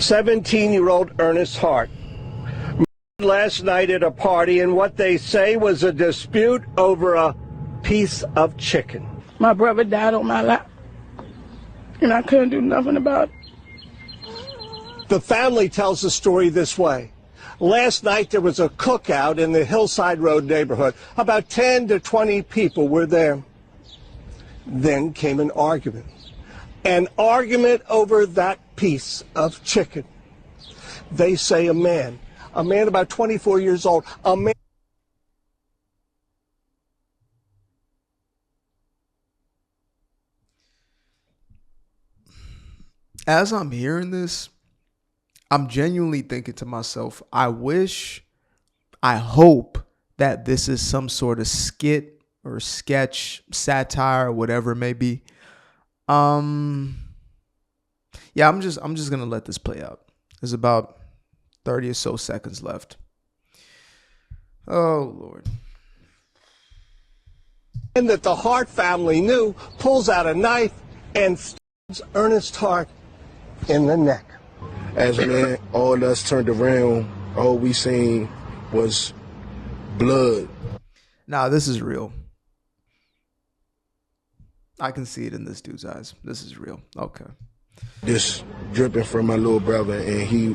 17-year-old Ernest Hart last night at a party, and what they say was a dispute over a piece of chicken. My brother died on my lap, and I couldn't do nothing about it. The family tells the story this way. Last night there was a cookout in the Hillside Road neighborhood. About 10 to 20 people were there. Then came an argument. An argument over that piece of chicken. They say a man about 24 years old, a man. As I'm hearing this, I'm genuinely thinking to myself, I hope that this is some sort of skit or sketch, satire, or whatever it may be. I'm just gonna let this play out. There's about 30 or so seconds left. Oh Lord. And that the Hart family knew, pulls out a knife and stabs Ernest Hart in the neck. As man, all of us turned around, all we seen was blood. Nah, this is real. I can see it in this dude's eyes. This is real. Okay. Just dripping from my little brother, and he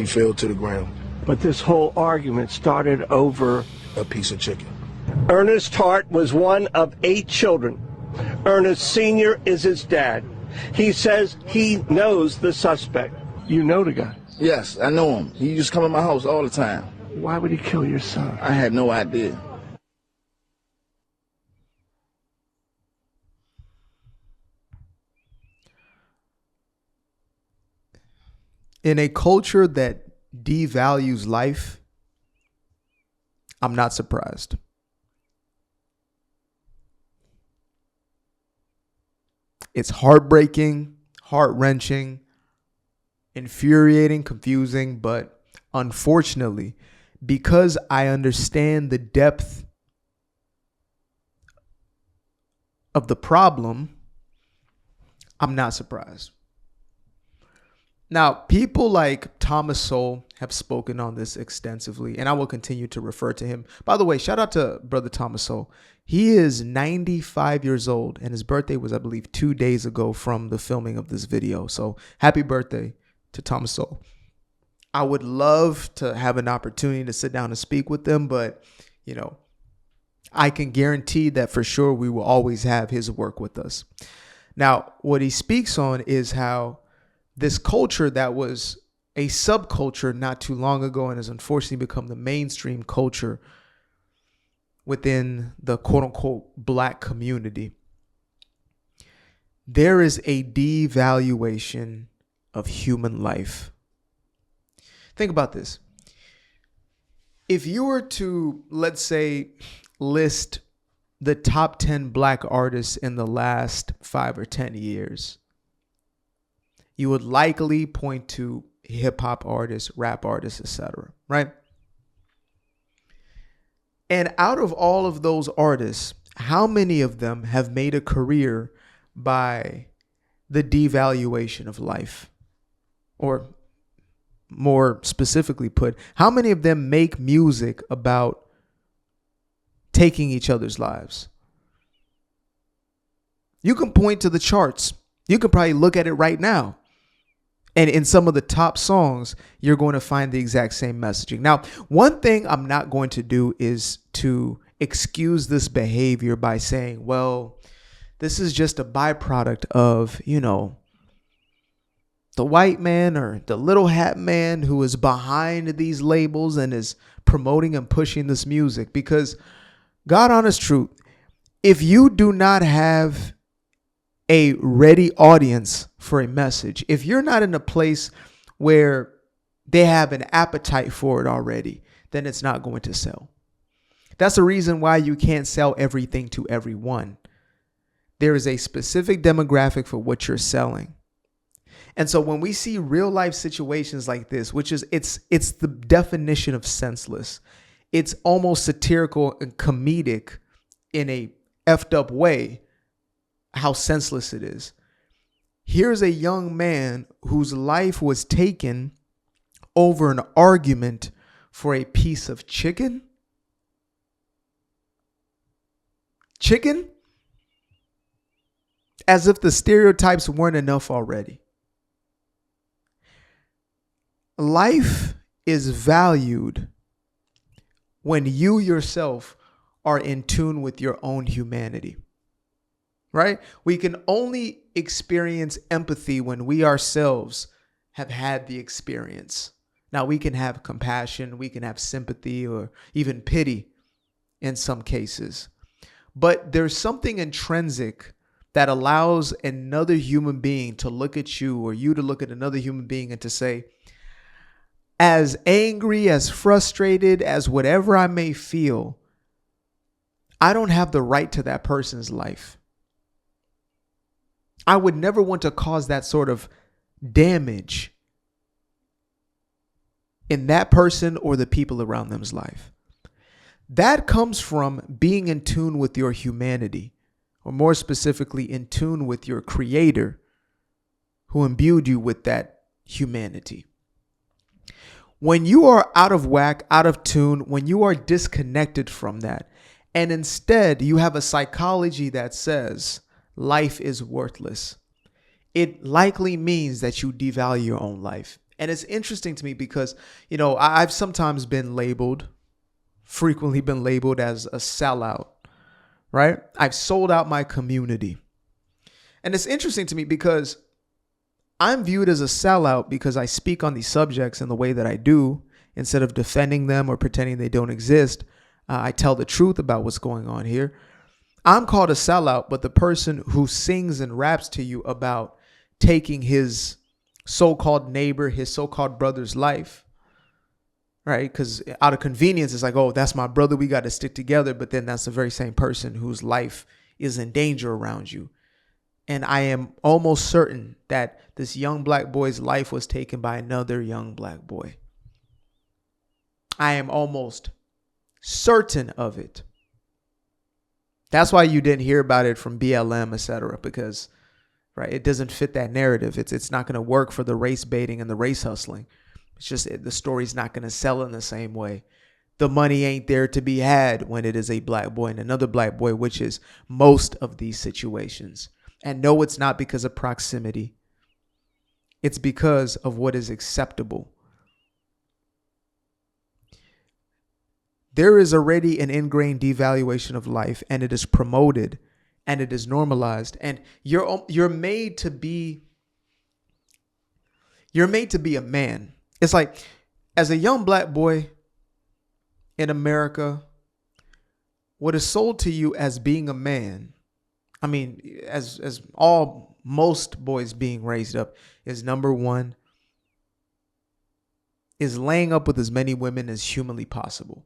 fell to the ground. But this whole argument started over a piece of chicken. Ernest Hart was one of 8 children. Ernest Sr. is his dad. He says he knows the suspect. You know the guy? Yes, I know him. He used to come in my house all the time. Why would he kill your son? I had no idea. In a culture that devalues life, I'm not surprised. It's heartbreaking, heart-wrenching, infuriating, confusing, but unfortunately, because I understand the depth of the problem, I'm not surprised. Now, people like Thomas Sowell have spoken on this extensively, and I will continue to refer to him. By the way, shout out to Brother Thomas Sowell. He is 95 years old, and his birthday was, I believe, 2 days ago from the filming of this video. So happy birthday to Thomas Sowell. I would love to have an opportunity to sit down and speak with them, but, you know, I can guarantee that for sure we will always have his work with us. Now, what he speaks on is how this culture that was a subculture not too long ago and has unfortunately become the mainstream culture within the quote unquote black community. There is a devaluation of human life. Think about this. If you were to, let's say, list the top 10 black artists in the last 5 or 10 years, you would likely point to hip hop artists, rap artists, etc., right? And out of all of those artists, how many of them have made a career by the devaluation of life? Or more specifically put, how many of them make music about taking each other's lives? You can point to the charts. You can probably look at it right now. And in some of the top songs, you're going to find the exact same messaging. Now, one thing I'm not going to do is to excuse this behavior by saying, well, this is just a byproduct of, you know, the white man or the little hat man who is behind these labels and is promoting and pushing this music. Because God honest truth, if you do not have a ready audience for a message, if you're not in a place where they have an appetite for it already, then it's not going to sell. That's the reason why you can't sell everything to everyone. There is a specific demographic for what you're selling. And so when we see real life situations like this, which is it's the definition of senseless. It's almost satirical and comedic in a effed up way, how senseless it is. Here's a young man whose life was taken over an argument for a piece of chicken. Chicken? As if the stereotypes weren't enough already. Life is valued when you yourself are in tune with your own humanity, right? We can only experience empathy when we ourselves have had the experience. Now, we can have compassion, we can have sympathy, or even pity in some cases. But there's something intrinsic that allows another human being to look at you, or you to look at another human being and to say, as angry, as frustrated, as whatever I may feel, I don't have the right to that person's life. I would never want to cause that sort of damage in that person or the people around them's life. That comes from being in tune with your humanity, or more specifically, in tune with your creator who imbued you with that humanity. When you are out of whack, out of tune, when you are disconnected from that, and instead you have a psychology that says life is worthless, it likely means that you devalue your own life. And it's interesting to me because, I've sometimes frequently been labeled as a sellout, right? I've sold out my community. And it's interesting to me because I'm viewed as a sellout because I speak on these subjects in the way that I do. Instead of defending them or pretending they don't exist, I tell the truth about what's going on here. I'm called a sellout, but the person who sings and raps to you about taking his so-called neighbor, his so-called brother's life, right? Because out of convenience, it's like, oh, that's my brother, we got to stick together. But then that's the very same person whose life is in danger around you. And I am almost certain that this young black boy's life was taken by another young black boy. I am almost certain of it. That's why you didn't hear about it from BLM, etc., because right, it doesn't fit that narrative. It's not going to work for the race baiting and the race hustling. It's just the story's not going to sell in the same way. The money ain't there to be had when it is a black boy and another black boy, which is most of these situations. And no, it's not because of proximity. It's because of what is acceptable. There is already an ingrained devaluation of life, and it is promoted and it is normalized. And you're made to be a man. It's like, as a young black boy in America, what is sold to you as being a man, I mean, as most boys being raised up, is number one, is laying up with as many women as humanly possible.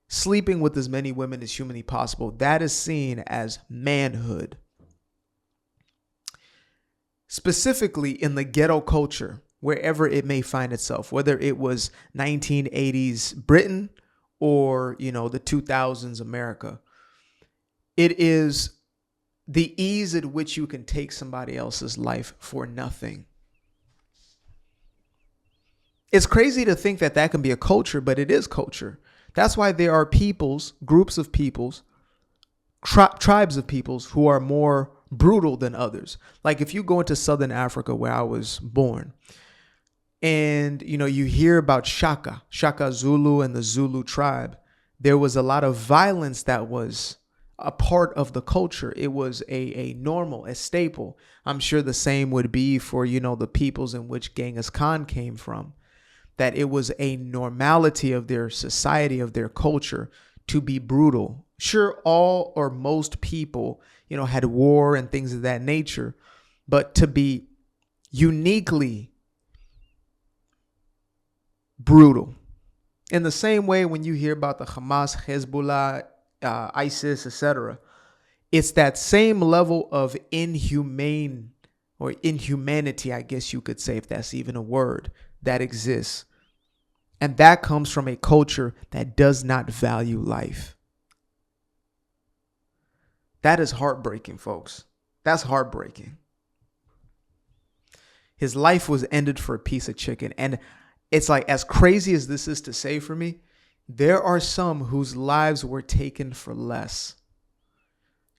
Sleeping with as many women as humanly possible. That is seen as manhood. Specifically in the ghetto culture, wherever it may find itself, whether it was 1980s Britain or, the 2000s America, it is the ease at which you can take somebody else's life for nothing. It's crazy to think that that can be a culture, but it is culture. That's why there are peoples, groups of peoples, tribes of peoples who are more brutal than others. Like if you go into Southern Africa, where I was born, and you hear about Shaka Zulu and the Zulu tribe, there was a lot of violence that was a part of the culture. It was a normal, a staple. I'm sure the same would be for, the peoples in which Genghis Khan came from. That it was a normality of their society, of their culture, to be brutal. Sure, all or most people, had war and things of that nature, but to be uniquely brutal. In the same way, when you hear about the Hamas, Hezbollah, ISIS, etc., it's that same level of inhumanity, I guess you could say, if that's even a word, that exists. And that comes from a culture that does not value life. That is heartbreaking, folks. That's heartbreaking. His life was ended for a piece of chicken. And it's like, as crazy as this is to say for me, there are some whose lives were taken for less.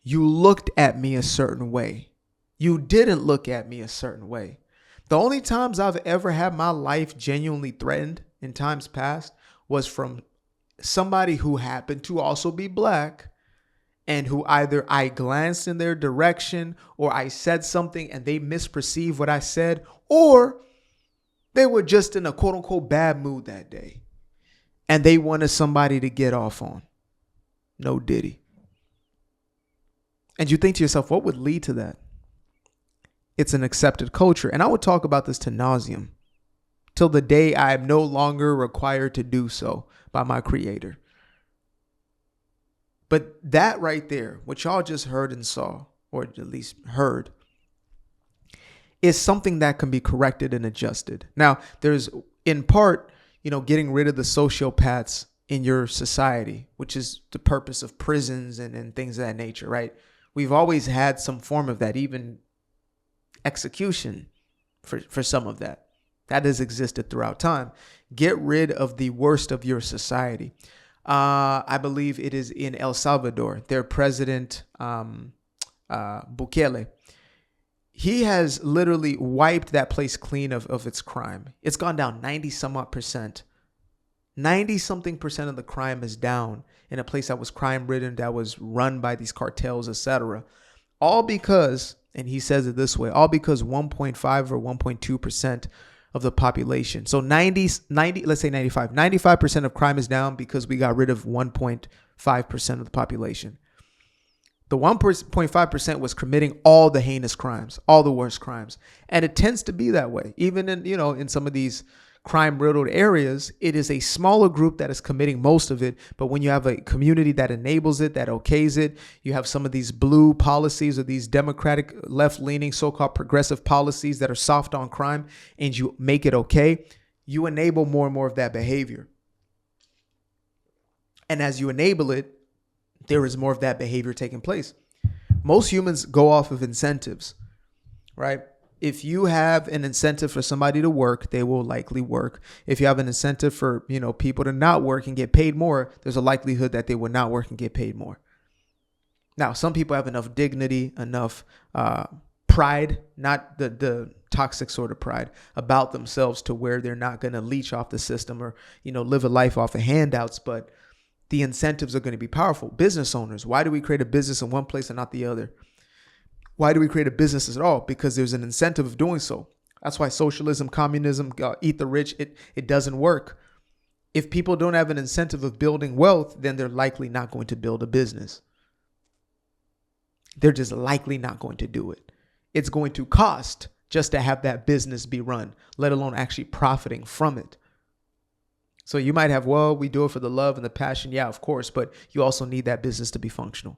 You looked at me a certain way. You didn't look at me a certain way. The only times I've ever had my life genuinely threatened in times past was from somebody who happened to also be black, and who either I glanced in their direction or I said something and they misperceived what I said, or they were just in a quote unquote bad mood that day and they wanted somebody to get off on. No Diddy. And you think to yourself, what would lead to that? It's an accepted culture. And I would talk about this to nauseum till the day I am no longer required to do so by my creator. But that right there, what y'all just heard and saw, or at least heard, is something that can be corrected and adjusted. Now, there's in part, getting rid of the sociopaths in your society, which is the purpose of prisons and things of that nature, right? We've always had some form of that, even execution for some of that. That has existed throughout time. Get rid of the worst of your society. I believe it is in El Salvador. Their president, Bukele, he has literally wiped that place clean of its crime. It's gone down 90 some odd percent. 90 something percent of the crime is down in a place that was crime ridden, that was run by these cartels, etc. All because, and he says it this way, all because 1.5 or 1.2% of the population. So 90, let's say 95% of crime is down because we got rid of 1.5% of the population. The 1.5% was committing all the heinous crimes, all the worst crimes. And it tends to be that way. Even in some of these crime riddled areas, it is a smaller group that is committing most of it. But when you have a community that enables it, that okays it, you have some of these blue policies or these democratic left leaning so-called progressive policies that are soft on crime, and you make it okay, you enable more and more of that behavior. And as you enable it, there is more of that behavior taking place. Most humans go off of incentives, right? If you have an incentive for somebody to work, they will likely work. If you have an incentive for, people to not work and get paid more, there's a likelihood that they will not work and get paid more. Now, some people have enough dignity, enough pride, not the toxic sort of pride, about themselves to where they're not going to leech off the system or, live a life off of handouts, but the incentives are going to be powerful. Business owners, why do we create a business in one place and not the other? Why do we create a business at all? Because there's an incentive of doing so. That's why socialism, communism, eat the rich, it doesn't work. If people don't have an incentive of building wealth, then they're likely not going to build a business. They're just likely not going to do it. It's going to cost just to have that business be run, let alone actually profiting from it. So you might have, we do it for the love and the passion. Yeah, of course. But you also need that business to be functional.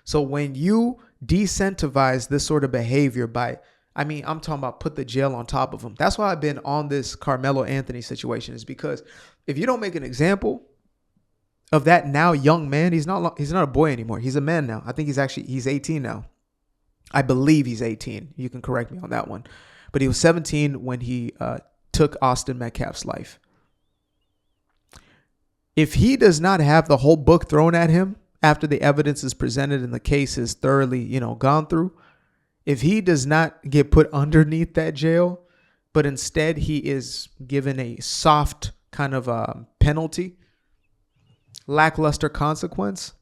So when you decentivize this sort of behavior I'm talking about put the jail on top of them. That's why I've been on this Carmelo Anthony situation, is because if you don't make an example of that now young man, he's not a boy anymore. He's a man now. I think he's 18 now. I believe he's 18. You can correct me on that one. But he was 17 when he took Austin Metcalf's life. If he does not have the whole book thrown at him after the evidence is presented and the case is thoroughly, gone through, if he does not get put underneath that jail, but instead he is given a soft kind of penalty, lackluster consequence,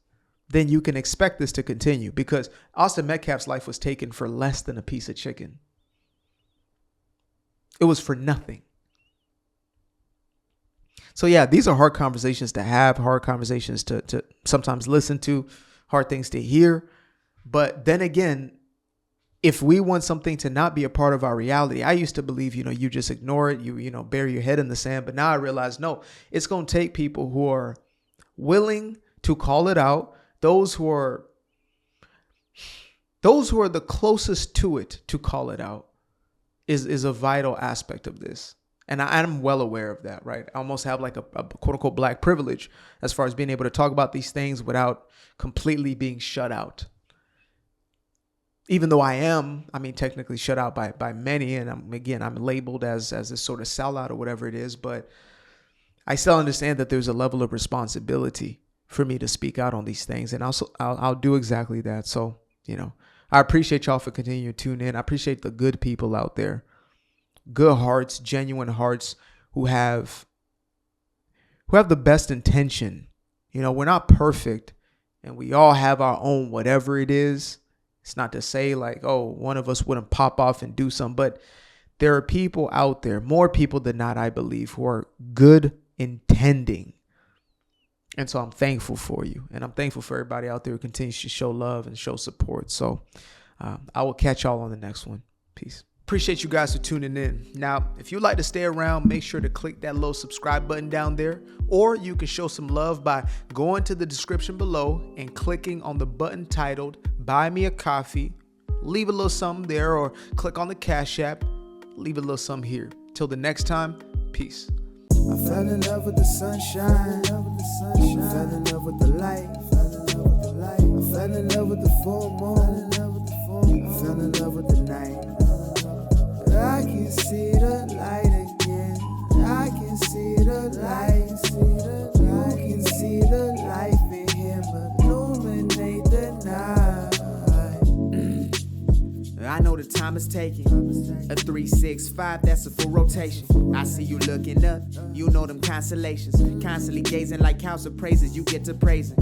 then you can expect this to continue, because Austin Metcalf's life was taken for less than a piece of chicken. It was for nothing. So yeah, these are hard conversations to have, hard conversations to sometimes listen to, hard things to hear. But then again, if we want something to not be a part of our reality, I used to believe, you just ignore it, you bury your head in the sand. But now I realize, no, it's going to take people who are willing to call it out. Those who are the closest to it to call it out is a vital aspect of this. And I'm well aware of that, right? I almost have like a quote unquote black privilege as far as being able to talk about these things without completely being shut out. even though technically shut out by many, and I'm labeled as this sort of sellout or whatever it is, but I still understand that there's a level of responsibility for me to speak out on these things, and I'll do exactly that. So, I appreciate y'all for continuing to tune in. I appreciate the good people out there, good hearts, genuine hearts who have the best intention. We're not perfect, and we all have our own whatever it is. It's not to say like, oh, one of us wouldn't pop off and do something, but there are people out there, more people than not, I believe, who are good intending. And so I'm thankful for you. And I'm thankful for everybody out there who continues to show love and show support. So I will catch y'all on the next one. Peace. Appreciate you guys for tuning in. Now, if you'd like to stay around, make sure to click that little subscribe button down there, or you can show some love by going to the description below and clicking on the button titled Buy Me a Coffee. Leave a little something there, or click on the Cash App. Leave a little something here. Till the next time, peace. I fell in love with the sunshine. I fell in love with the light. I fell in love with the full moon. I fell in love with the night. I can see the light again. I can see the light. You can see the life in him illuminate the night. I know the time is taking. A 365, that's a full rotation. I see you looking up, you know them constellations. Constantly gazing like house of praises, you get to praising.